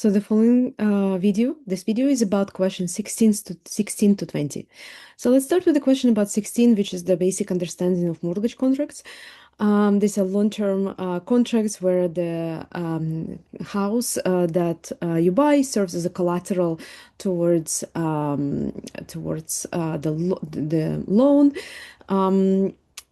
So the following this video is about questions 16 to 20. So let's start with the question about 16, which is the basic understanding of mortgage contracts. These are long-term contracts where the house that you buy serves as a collateral towards the loan.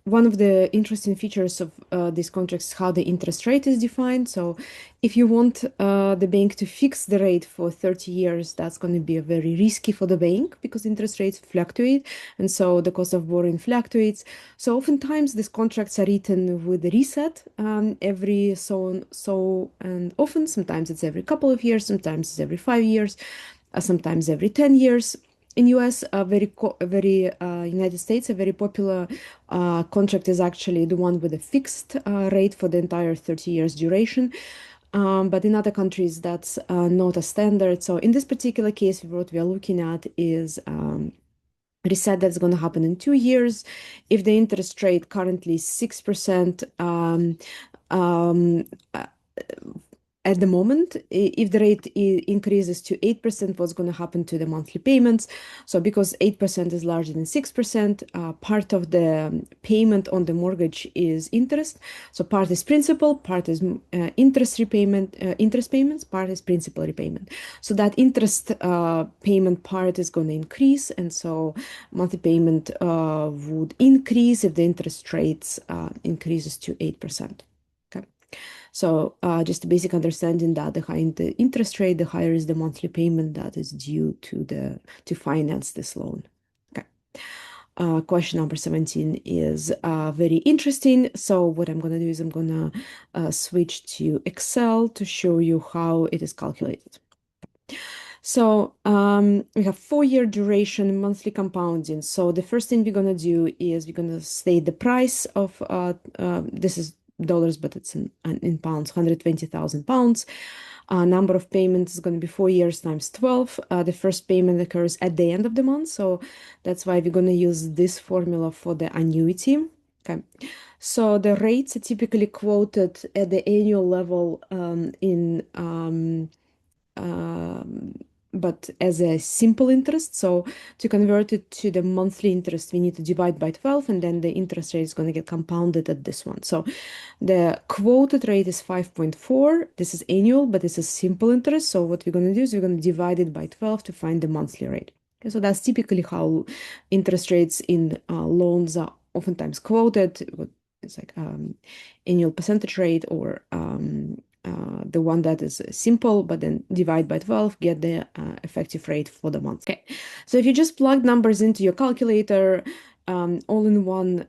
One of the interesting features of these contracts is how the interest rate is defined. So if you want the bank to fix the rate for 30 years, that's going to be very risky for the bank because interest rates fluctuate. And so the cost of borrowing fluctuates. So oftentimes these contracts are written with a reset every so and often. Sometimes it's every couple of years, sometimes it's every 5 years, sometimes every 10 years. In US, United States, a very popular contract is actually the one with a fixed rate for the entire 30 years duration. But in other countries, that's not a standard. So in this particular case, what we are looking at is reset that's going to happen in 2 years. If the interest rate currently is 6%, at the moment, if the rate increases to 8%, what's going to happen to the monthly payments? So because 8% is larger than 6%, part of the payment on the mortgage is interest. So part is principal, part is interest payments, part is principal repayment. So that interest payment part is going to increase, and so monthly payment would increase if the interest rates increases to 8%. So just a basic understanding that the higher the interest rate, the higher is the monthly payment that is due to finance this loan. Okay. Question number 17 is very interesting. So what I'm going to do is I'm going to switch to Excel to show you how it is calculated. So we have 4-year duration, monthly compounding. So the first thing we're going to do is we're going to state the price of, this is dollars, but it's in pounds, 120,000 pounds. Number of payments is going to be 4 years times 12. The first payment occurs at the end of the month. So that's why we're going to use this formula for the annuity. Okay. So the rates are typically quoted at the annual level but as a simple interest. So to convert it to the monthly interest, we need to divide by 12, and then the interest rate is going to get compounded at this one. So the quoted rate is 5.4. This is annual, but this is simple interest. So what we're going to do is we're going to divide it by 12 to find the monthly rate. Okay, so that's typically how interest rates in loans are oftentimes quoted. It's like annual percentage rate, or the one that is simple, but then divide by 12, get the effective rate for the month. Okay, so if you just plug numbers into your calculator, all in one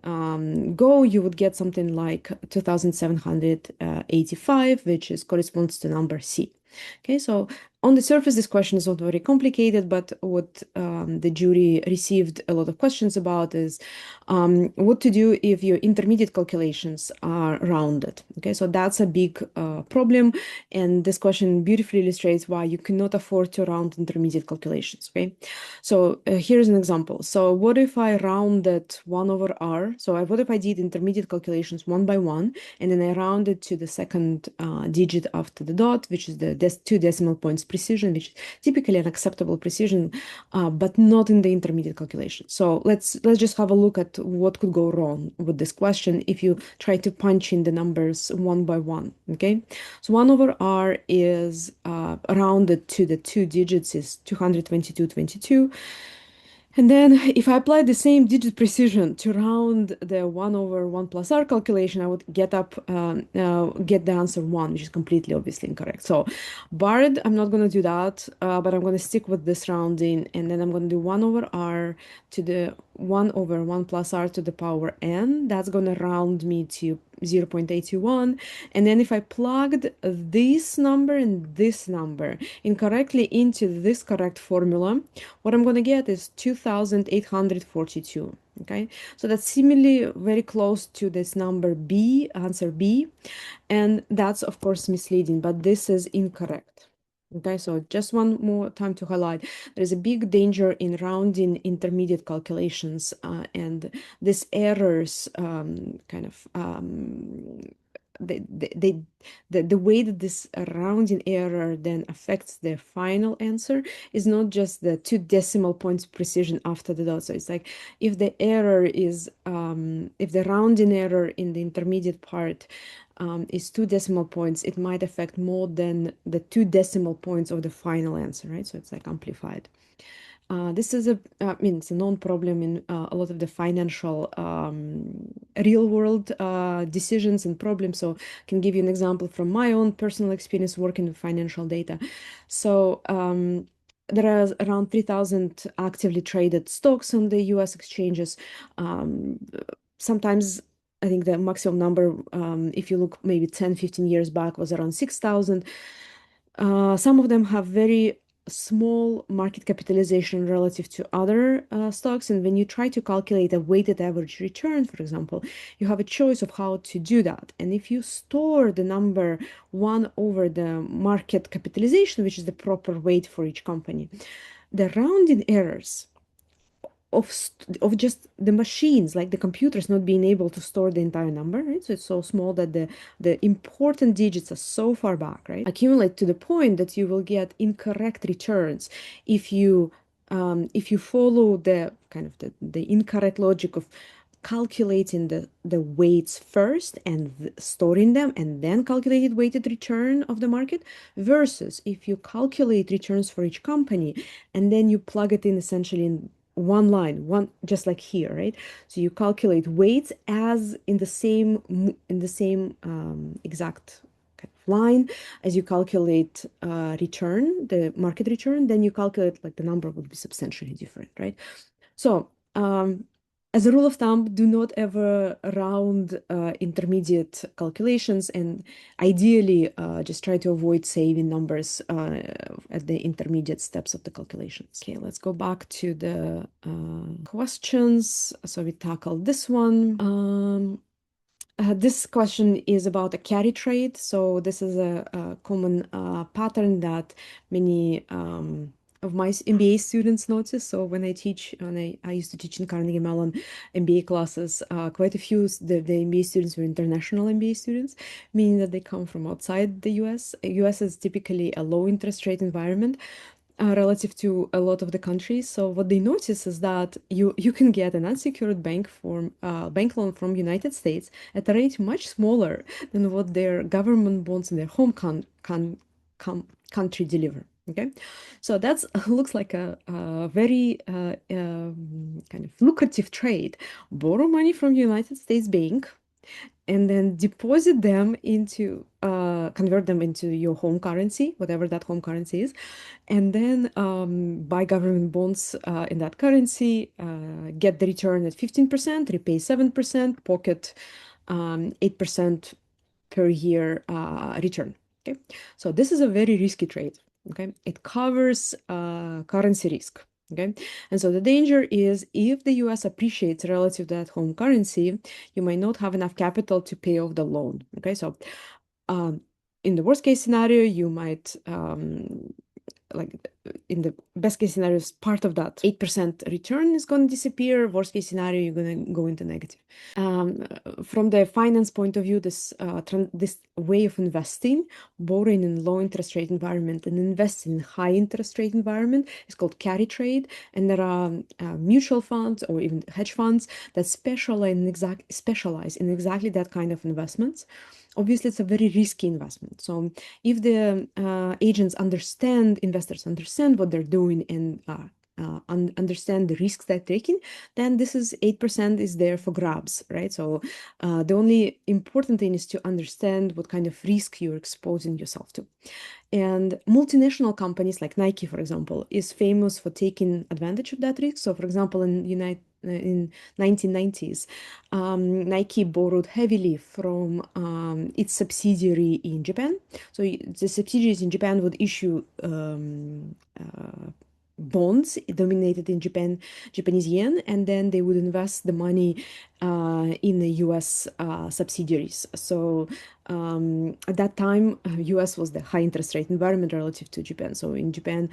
go, you would get something like 2,785, which corresponds to number C. Okay, so on the surface, this question is not very complicated, but what the jury received a lot of questions about is what to do if your intermediate calculations are rounded. Okay, so that's a big problem, and this question beautifully illustrates why you cannot afford to round intermediate calculations. Okay, so here's an example. So what if I rounded 1 over r? So what if I did intermediate calculations 1 by 1, and then I rounded to the second digit after the dot, which is the 2 decimal points precision, which is typically an acceptable precision, but not in the intermediate calculation. So let's just have a look at what could go wrong with this question if you try to punch in the numbers 1 by 1. Okay, so 1 over r is rounded to the 2 digits is 222.22. And then if I apply the same digit precision to round the 1 over 1 plus r calculation, I would get the answer 1, which is completely obviously incorrect. So barred, I'm not going to do that, but I'm going to stick with this rounding, and then I'm going to do 1 over r to the 1 over 1 plus r to the power n. That's going to round me to 0.81. And then if I plugged this number and this number incorrectly into this correct formula, what I'm going to get is 2,842. Okay, so that's similarly very close to this number B, answer B. And that's, of course, misleading, but this is incorrect. Okay, so just one more time to highlight, there's a big danger in rounding intermediate calculations, and these errors the way that this rounding error then affects the final answer is not just the 2 decimal points precision after the dot. So it's like if the error is if the rounding error in the intermediate part is 2 decimal points, it might affect more than the 2 decimal points of the final answer, right? So it's like amplified. This is I mean, it's a known problem in a lot of the financial real world decisions and problems. So I can give you an example from my own personal experience working with financial data. So there are around 3,000 actively traded stocks on the US exchanges. Sometimes I think the maximum number, if you look maybe 10, 15 years back, was around 6,000. Some of them have very small market capitalization relative to other stocks. And when you try to calculate a weighted average return, for example, you have a choice of how to do that. And if you store the number 1 over the market capitalization, which is the proper weight for each company, the rounding errors of just the machines, like the computers not being able to store the entire number, right? So it's so small that the important digits are so far back, right? Accumulate to the point that you will get incorrect returns if you follow the kind of the incorrect logic of calculating the weights first and storing them and then calculated weighted return of the market, versus if you calculate returns for each company and then you plug it in essentially in one line, one just like here, right? So you calculate weights as in the same exact kind of line as you calculate return, the market return, then you calculate like the number would be substantially different, right? So as a rule of thumb, do not ever round intermediate calculations, and ideally just try to avoid saving numbers at the intermediate steps of the calculations. Okay, let's go back to the questions. So we tackled this one. This question is about a carry trade. So this is a common pattern that many of my MBA students notice. So when I teach, I used to teach in Carnegie Mellon MBA classes, quite a few the MBA students were international MBA students, meaning that they come from outside the US. US is typically a low interest rate environment. Relative to a lot of the countries. So what they notice is that you can get an unsecured bank loan from United States at a rate much smaller than what their government bonds in their home country deliver. Okay, so that's looks like a very kind of lucrative trade. Borrow money from United States bank and then deposit them into convert them into your home currency, whatever that home currency is, and then buy government bonds in that currency, get the return at 15%, repay 7%, pocket 8% per year return. Okay, so this is a very risky trade. Okay, it covers currency risk. Okay, and so the danger is if the US appreciates relative to that home currency, you might not have enough capital to pay off the loan. Okay, so in the worst case scenario, you might like in the best case scenario, part of that 8% return is going to disappear. Worst case scenario, you're going to go into negative. From the finance point of view, this way of investing, borrowing in low interest rate environment and investing in high interest rate environment is called carry trade. And there are mutual funds or even hedge funds that specialize in exactly that kind of investments. Obviously, it's a very risky investment. So if the investors understand what they're doing and understand the risks they're taking, then this is 8% is there for grabs, right? So the only important thing is to understand what kind of risk you're exposing yourself to. And multinational companies like Nike, for example, is famous for taking advantage of that risk. So, for example, in 1990s, Nike borrowed heavily from its subsidiary in Japan. So the subsidiaries in Japan would issue bonds denominated in Japanese yen, and then they would invest the money in the US subsidiaries. So at that time, US was the high interest rate environment relative to Japan. So in Japan,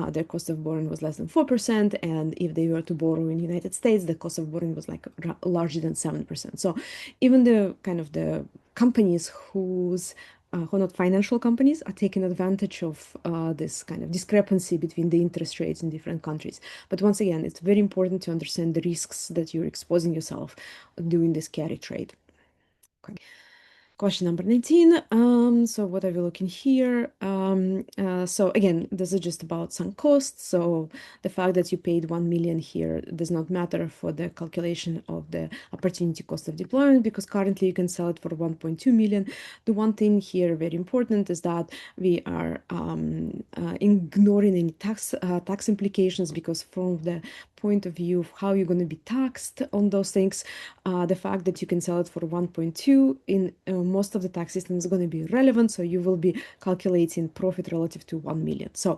their cost of borrowing was less than 4%. And if they were to borrow in the United States, the cost of borrowing was like larger than 7%. So even the kind of the companies who are not financial companies are taking advantage of this kind of discrepancy between the interest rates in different countries. But once again, it's very important to understand the risks that you're exposing yourself doing this carry trade. Okay. Question number 19. So what are we looking here? So again, this is just about some costs. So the fact that you paid 1 million here does not matter for the calculation of the opportunity cost of deployment, because currently you can sell it for 1.2 million. The one thing here very important is that we are ignoring any tax implications, because from the point of view of how you're going to be taxed on those things, the fact that you can sell it for 1.2 in most of the tax systems is going to be relevant. So you will be calculating profit relative to 1 million. So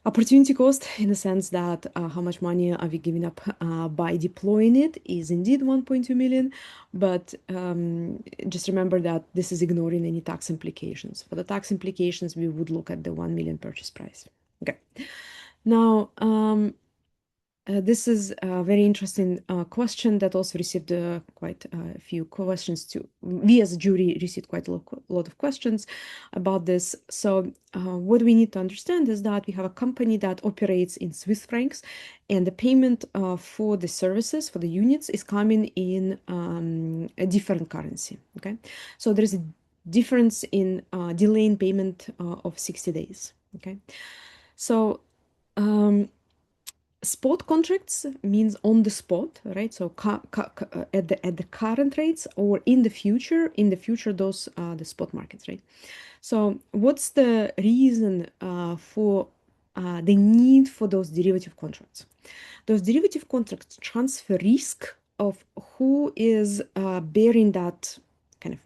opportunity cost, in the sense that how much money are we giving up by deploying it, is indeed 1.2 million. But just remember that this is ignoring any tax implications. For the tax implications, we would look at the 1 million purchase price. Okay. Now, this is a very interesting question that also received quite a few questions too. We as a jury received quite a lot of questions about this. So what we need to understand is that we have a company that operates in Swiss francs, and the payment for the services, for the units, is coming in a different currency. Okay, so there's a difference in delay in payment of 60 days. Okay, so spot contracts means on the spot, right? So at the current rates, or in the future those are the spot markets, right? So what's the reason for the need for those derivative contracts? Those derivative contracts transfer risk of who is bearing that kind of.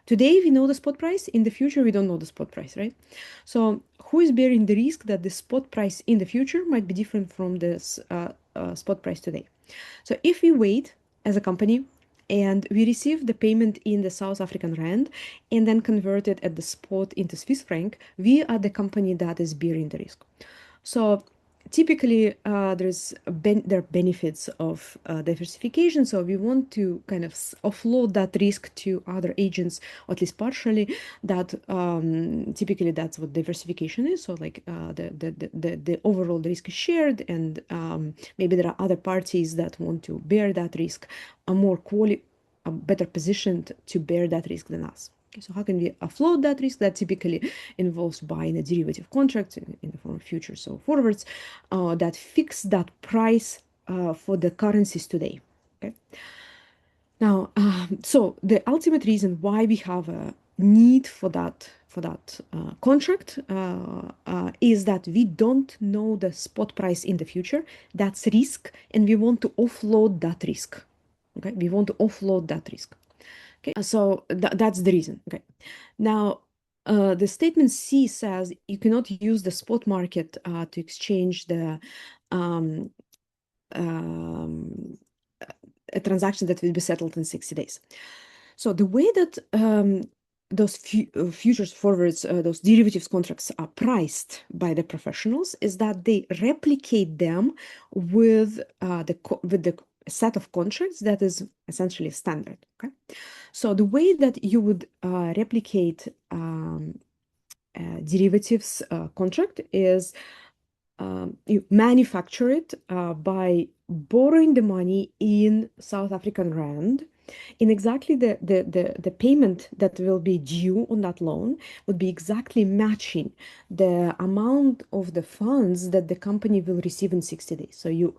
Today we know the spot price, in the future we don't know the spot price, right? So who is bearing the risk that the spot price in the future might be different from this spot price today? So if we wait as a company and we receive the payment in the South African rand and then convert it at the spot into Swiss franc, we are the company that is bearing the risk. So typically there are benefits of diversification. So we want to kind of offload that risk to other agents, or at least partially. That typically that's what diversification is. So like the overall risk is shared, and maybe there are other parties that want to bear that risk, are better positioned to bear that risk than us. Okay, so how can we offload that risk? That typically involves buying a derivative contract in the form of futures or forwards that fix that price for the currencies today. Okay. Now, so the ultimate reason why we have a need for that contract is that we don't know the spot price in the future. That's risk, and we want to offload that risk. Okay, we want to offload that risk. Okay, so that's the reason. Okay, now the statement C says you cannot use the spot market to exchange the a transaction that will be settled in 60 days. So the way that those futures forwards, those derivatives contracts are priced by the professionals is that they replicate them with the set of contracts that is essentially standard. Okay, so the way that you would replicate derivatives contract is you manufacture it by borrowing the money in South African rand. In exactly the payment that will be due on that loan would be exactly matching the amount of the funds that the company will receive in 60 days. So you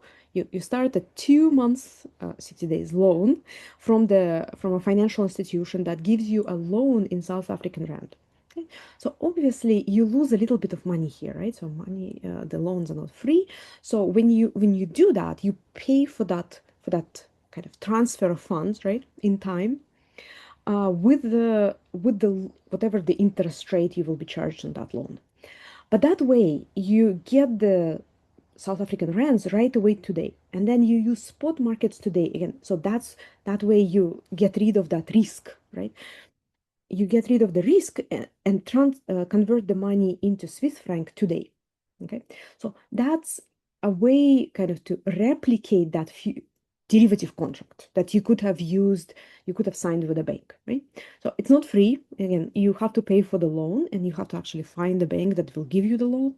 start a 2 months 60 days loan from a financial institution that gives you a loan in South African rand. Okay. So obviously you lose a little bit of money here, right? So money, the loans are not free. So when you do that, you pay for that kind of transfer of funds, right, in time, with the whatever the interest rate you will be charged on that loan. But that way you get the South African rands right away today, and then you use spot markets today again. So that way you get rid of that risk, right? you get rid of the risk and convert the money into Swiss franc today. Okay, so that's a way kind of to replicate that derivative contract that you could have used, you could have signed with a bank, right? So it's not free. Again, you have to pay for the loan and you have to actually find the bank that will give you the loan.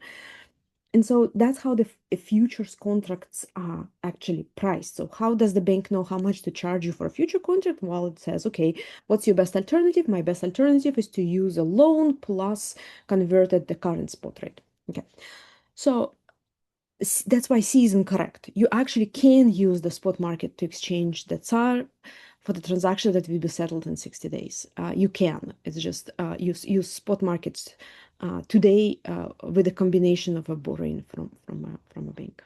And so that's how the futures contracts are actually priced. So how does the bank know how much to charge you for a future contract? Well, it says, okay, what's your best alternative? My best alternative is to use a loan plus convert at the current spot rate. Okay. So that's why C is incorrect. You actually can use the spot market to exchange the SAR for the transaction that will be settled in 60 days. You can. It's just use spot markets today with a combination of a borrowing from a bank.